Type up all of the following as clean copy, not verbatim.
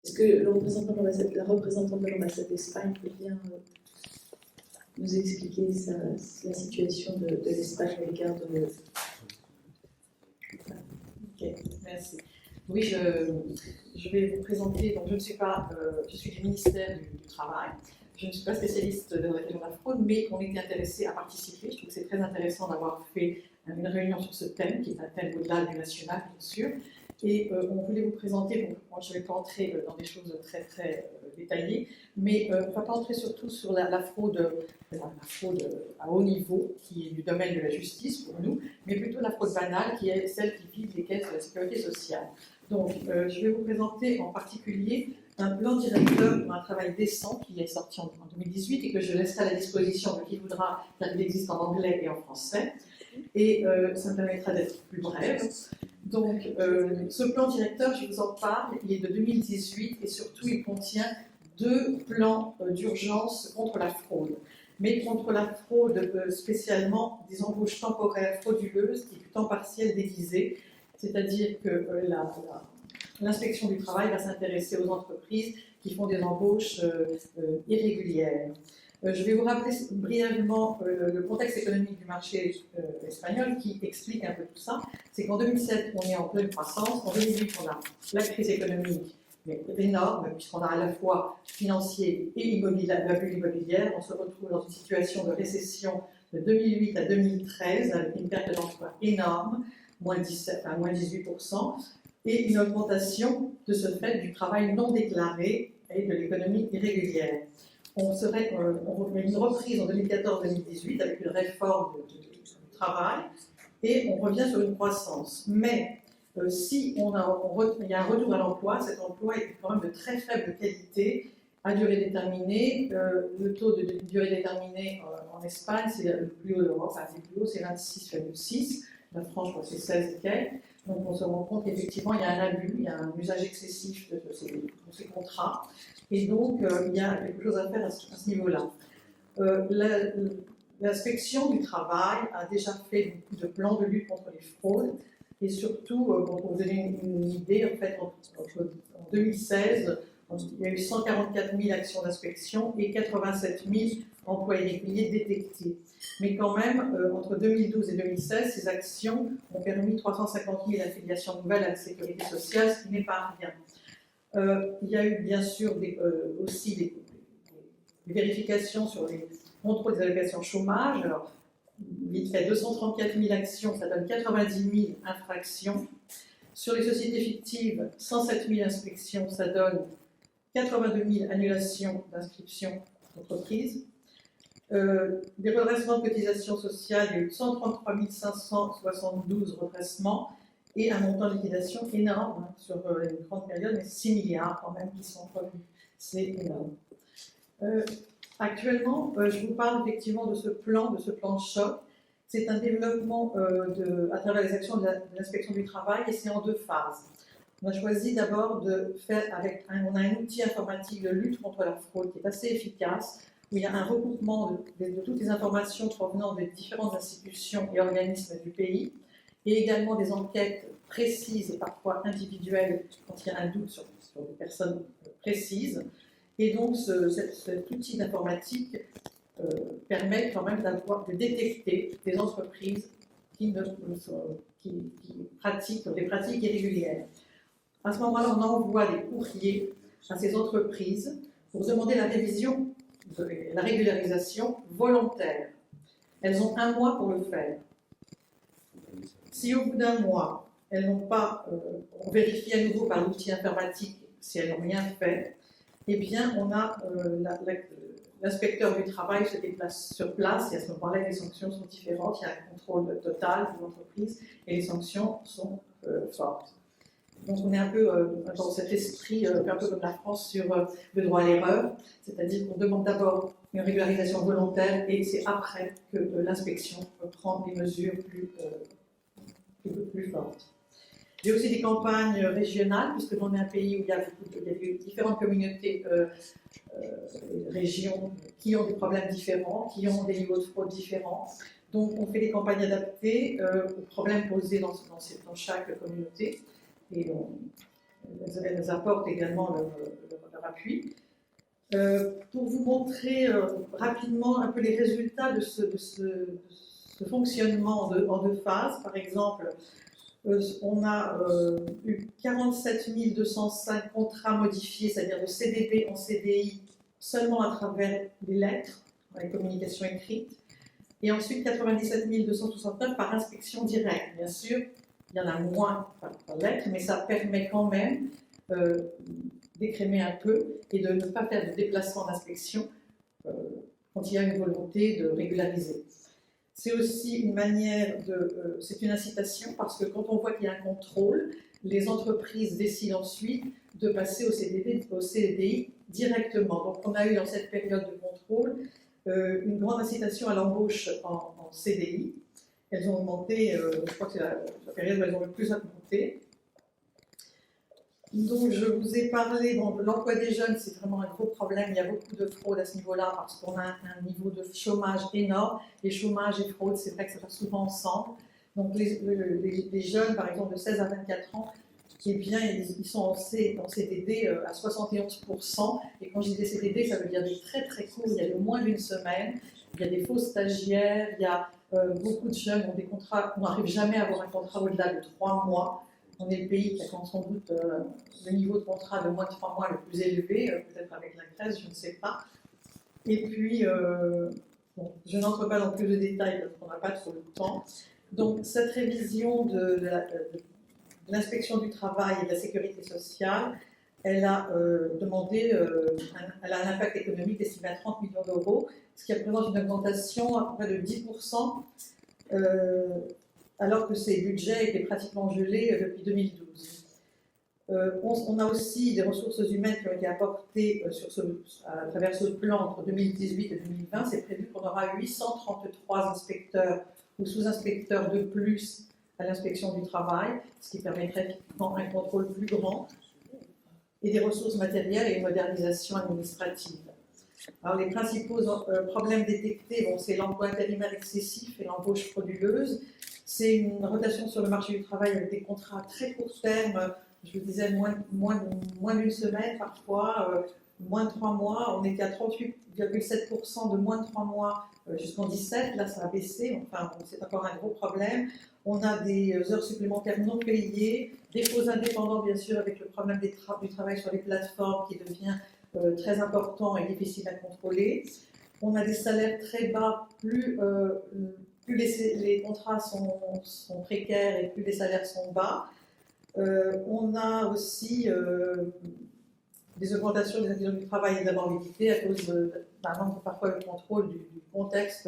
Est-ce que la représentante de l'ambassade d'Espagne peut bien nous expliquer la situation de l'Espagne à l'égard de... Ok, merci. Oui, je vais vous présenter. Donc, je ne suis pas, je suis du ministère du Travail. Je ne suis pas spécialiste de la question de la fraude, mais on était intéressé à participer. Je trouve que c'est très intéressant d'avoir fait une réunion sur ce thème, qui est un thème au-delà du national, bien sûr. Et on voulait vous présenter, donc moi je ne vais pas entrer dans des choses très très détaillées, mais on va pas entrer surtout sur la fraude à haut niveau, qui est du domaine de la justice pour nous, mais plutôt la fraude banale, qui est celle qui vise les caisses de la sécurité sociale. Donc je vais vous présenter en particulier un plan directeur pour un travail décent qui est sorti en 2018 et que je laisserai à la disposition de qui voudra, car il existe en anglais et en français. Et ça me permettra d'être plus brève. Donc, ce plan directeur, je vous en parle, il est de 2018 et surtout il contient 2 plans d'urgence contre la fraude. Mais contre la fraude, spécialement des embauches temporaires frauduleuses et du temps partiel déguisé, c'est-à-dire que l'inspection du travail va s'intéresser aux entreprises qui font des embauches irrégulières. Je vais vous rappeler brièvement le contexte économique du marché espagnol qui explique un peu tout ça. C'est qu'en 2007, on est en pleine croissance. En 2008, on a la crise économique, mais énorme, puisqu'on a à la fois financier et la bulle immobilière. On se retrouve dans une situation de récession de 2008 à 2013, avec une perte d'emploi énorme, moins 18%, et une augmentation de ce fait du travail non déclaré et de l'économie irrégulière. On met une reprise en 2014-2018 avec une réforme du travail et on revient sur une croissance. Mais si il y a un retour à l'emploi, cet emploi est quand même de très faible qualité, à durée déterminée. Le taux de durée déterminée en Espagne, c'est le plus haut d'Europe, c'est plus haut, c'est 26,6. La France, je crois que c'est 16 et quelques. Donc on se rend compte qu'effectivement, il y a un abus, il y a un usage excessif de ces contrats. Et donc, il y a quelque chose à faire à ce niveau-là. L'inspection du travail a déjà fait beaucoup de plans de lutte contre les fraudes. Et surtout, pour vous donner une idée, en fait, en 2016, il y a eu 144 000 actions d'inspection et 87 000 emplois irréguliers détectés. Mais quand même, entre 2012 et 2016, ces actions ont permis 350 000 affiliations nouvelles à la sécurité sociale, ce qui n'est pas rien. Il y a eu bien sûr aussi des vérifications sur les contrôles des allocations chômage. Alors, vite fait, 234 000 actions, ça donne 90 000 infractions. Sur les sociétés fictives, 107 000 inspections, ça donne 82 000 annulations d'inscription d'entreprise. Des redressements de cotisations sociales, il y a eu 133 572 redressements et un montant de liquidation énorme sur une grande période, mais 6 milliards quand même qui sont revenus. C'est énorme. Actuellement, je vous parle effectivement de ce plan de choc. C'est un développement à travers les actions de l'inspection du travail et c'est en 2 phases. On a choisi d'abord de faire on a un outil informatique de lutte contre la fraude qui est assez efficace, où il y a un recoupement de toutes les informations provenant des différentes institutions et organismes du pays, et également des enquêtes précises et parfois individuelles quand il y a un doute sur des personnes précises. Et donc cet outil d'informatique permet quand même de détecter des entreprises qui pratiquent des pratiques irrégulières. À ce moment-là, on envoie des courriers à ces entreprises pour demander la révision, la régularisation volontaire. Elles ont 1 mois pour le faire. Si au bout d'1 mois, elles n'ont pas, on vérifie à nouveau par l'outil informatique si elles n'ont rien fait, eh bien, on a l'inspecteur du travail se déplace sur place et à ce moment-là, les sanctions sont différentes. Il y a un contrôle total de l'entreprise et les sanctions sont fortes. Donc, on est un peu dans cet esprit, un peu comme la France sur le droit à l'erreur, c'est-à-dire qu'on demande d'abord une régularisation volontaire et c'est après que l'inspection prend des mesures plus fortes. Il y a aussi des campagnes régionales, puisque on est un pays où il y a différentes communautés, régions qui ont des problèmes différents, qui ont des niveaux de fraude différents. Donc, on fait des campagnes adaptées aux problèmes posés dans chaque communauté. Et elles apportent également leur appui. Pour vous montrer rapidement un peu les résultats de ce fonctionnement en deux phases, par exemple, on a eu 47 205 contrats modifiés, c'est-à-dire de CDD en CDI, seulement à travers les lettres, les communications écrites, et ensuite 97 269 par inspection directe. Bien sûr, il y en a moins par lettres, mais ça permet quand même d'écrémer un peu et de ne pas faire de déplacement d'inspection quand il y a une volonté de régulariser. C'est aussi une manière c'est une incitation parce que quand on voit qu'il y a un contrôle, les entreprises décident ensuite de passer au CDI directement. Donc on a eu dans cette période de contrôle une grande incitation à l'embauche en CDI. Elles ont augmenté, je crois que c'est la période où elles ont le plus augmenté. Donc, je vous ai parlé, l'emploi des jeunes, c'est vraiment un gros problème. Il y a beaucoup de fraude à ce niveau-là parce qu'on a un niveau de chômage énorme. Et chômage et fraude, c'est vrai que ça va souvent ensemble. Donc, les jeunes, par exemple, de 16 à 24 ans, eh bien, ils sont en CDD à 71%. Et quand je dis des CDD, ça veut dire des très très courts, il y a de moins d'une semaine. Il y a des faux stagiaires, il y a beaucoup de jeunes qui ont des contrats, on n'arrive jamais à avoir un contrat au-delà de 3 mois. On est le pays qui a sans doute le niveau de contrat de moins de 3 mois le plus élevé, peut-être avec la Grèce, je ne sais pas. Et puis, je n'entre pas dans plus de détails parce qu'on n'a pas trop le temps. Donc, cette révision de l'inspection du travail et de la sécurité sociale, elle a demandé, elle a un impact économique estimé à 30 millions d'euros, ce qui représente une augmentation à peu près de 10%. Alors que ces budgets étaient pratiquement gelés depuis 2012. On a aussi des ressources humaines qui ont été apportées à travers ce plan entre 2018 et 2020. C'est prévu qu'on aura 833 inspecteurs ou sous-inspecteurs de plus à l'inspection du travail, ce qui permettrait effectivement un contrôle plus grand, et des ressources matérielles et une modernisation administrative. Alors, les principaux problèmes détectés, c'est l'emploi intérimaire excessif et l'embauche frauduleuse. C'est une rotation sur le marché du travail avec des contrats à très court terme, je vous disais moins d'une semaine parfois, moins de 3 mois. On était à 38,7% de moins de 3 mois jusqu'en 2017, là ça a baissé, enfin c'est encore un gros problème. On a des heures supplémentaires non payées, des faux indépendants bien sûr avec le problème du travail sur les plateformes qui devient très important et difficile à contrôler. On a des salaires très bas, plus les contrats sont précaires et plus les salaires sont bas. On a aussi des augmentations des accidents du travail et de la morbidité à cause d'un manque parfois de contrôle du contexte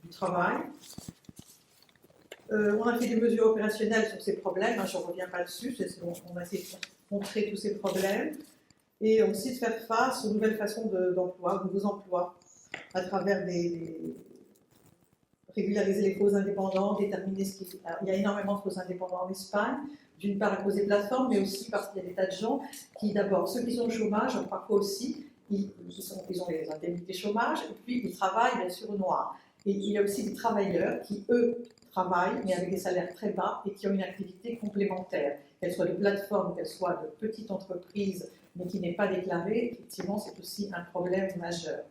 du travail. On a fait des mesures opérationnelles sur ces problèmes, je ne reviens pas dessus, on a essayé de montrer tous ces problèmes et aussi de faire face aux nouvelles façons d'emploi, aux nouveaux emplois, à travers régulariser les faux indépendants, déterminer ce qui... Alors, il y a énormément de faux indépendants en Espagne, d'une part à cause des plateformes, mais aussi parce qu'il y a des tas de gens qui, d'abord, ceux qui sont au chômage, parfois aussi, ils ont les indemnités chômage, et puis ils travaillent bien sûr au noir. Et il y a aussi des travailleurs qui, eux, travaillent, mais avec des salaires très bas et qui ont une activité complémentaire, qu'elle soit de plateforme, qu'elle soit de petite entreprise, mais qui n'est pas déclarée. Effectivement, c'est aussi un problème majeur.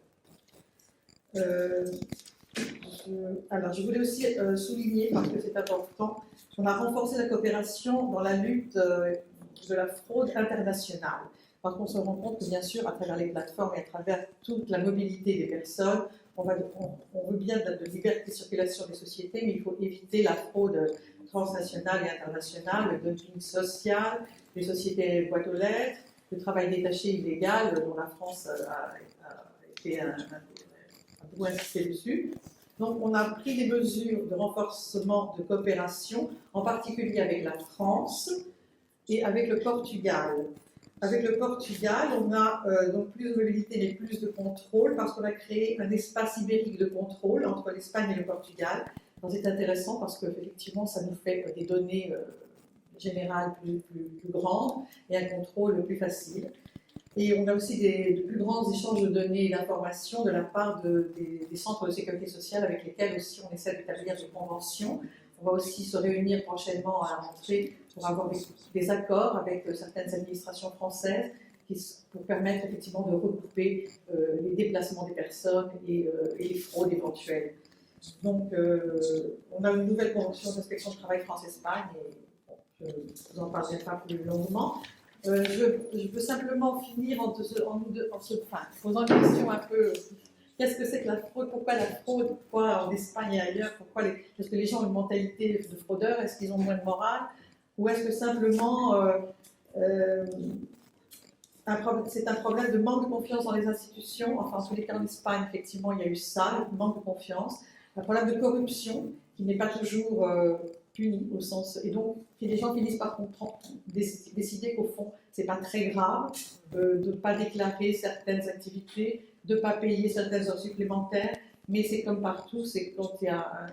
Alors, je voulais aussi souligner, parce que c'est important, qu'on a renforcé la coopération dans la lutte de la fraude internationale. Parce qu'on se rend compte que, bien sûr, à travers les plateformes et à travers toute la mobilité des personnes, on veut bien de liberté de circulation des sociétés, mais il faut éviter la fraude transnationale et internationale, le dumping social, les sociétés boîtes aux lettres, le travail détaché illégal, dont la France a été beaucoup insisté dessus. Donc, on a pris des mesures de renforcement de coopération, en particulier avec la France et avec le Portugal. Avec le Portugal, on a donc plus de mobilité mais plus de contrôle parce qu'on a créé un espace ibérique de contrôle entre l'Espagne et le Portugal. C'est intéressant parce qu'effectivement, ça nous fait des données générales plus grandes et un contrôle plus facile. Et on a aussi de plus grands échanges de données et d'informations de la part des centres de sécurité sociale avec lesquels aussi on essaie d'établir des conventions. On va aussi se réunir prochainement à la rentrée pour avoir des accords avec certaines administrations françaises pour permettre effectivement de regrouper les déplacements des personnes et les fraudes éventuelles. Donc, on a une nouvelle convention d'inspection de travail France-Espagne, et bon, je ne vous en parlerai pas plus longuement. Je veux simplement finir en posant une question un peu. Qu'est-ce que c'est que la fraude? Pourquoi la fraude? Pourquoi en Espagne et ailleurs? Est-ce que les gens ont une mentalité de fraudeur? Est-ce qu'ils ont moins de morale? Ou est-ce que simplement c'est un problème de manque de confiance dans les institutions? Enfin, en tous les cas, en Espagne, effectivement, il y a eu ça, le manque de confiance. Un problème de corruption qui n'est pas toujours puni au sens. Et donc, les gens finissent par décider qu'au fond, c'est pas très grave de ne pas déclarer certaines activités, de ne pas payer certaines heures supplémentaires, mais c'est comme partout, c'est quand il y a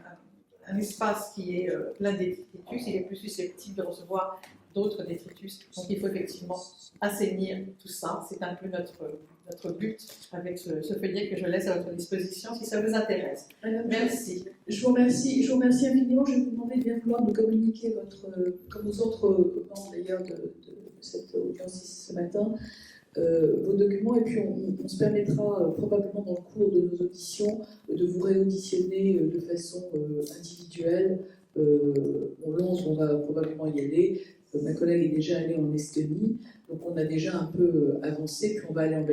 un espace qui est plein de détritus, il est plus susceptible de recevoir d'autres détritus. Donc il faut effectivement assainir tout ça. C'est un peu notre but avec ce feuillet que je laisse à votre disposition si ça vous intéresse. Merci. Je vous remercie infiniment. Je vais vous demander de bien vouloir nous communiquer comme aux autres membres d'ailleurs de cette audience ce matin, vos documents, et puis on se permettra probablement dans le cours de nos auditions de vous réauditionner de façon individuelle. On va probablement y aller. Ma collègue est déjà allée en Estonie, donc on a déjà un peu avancé, puis on va aller en Belgique.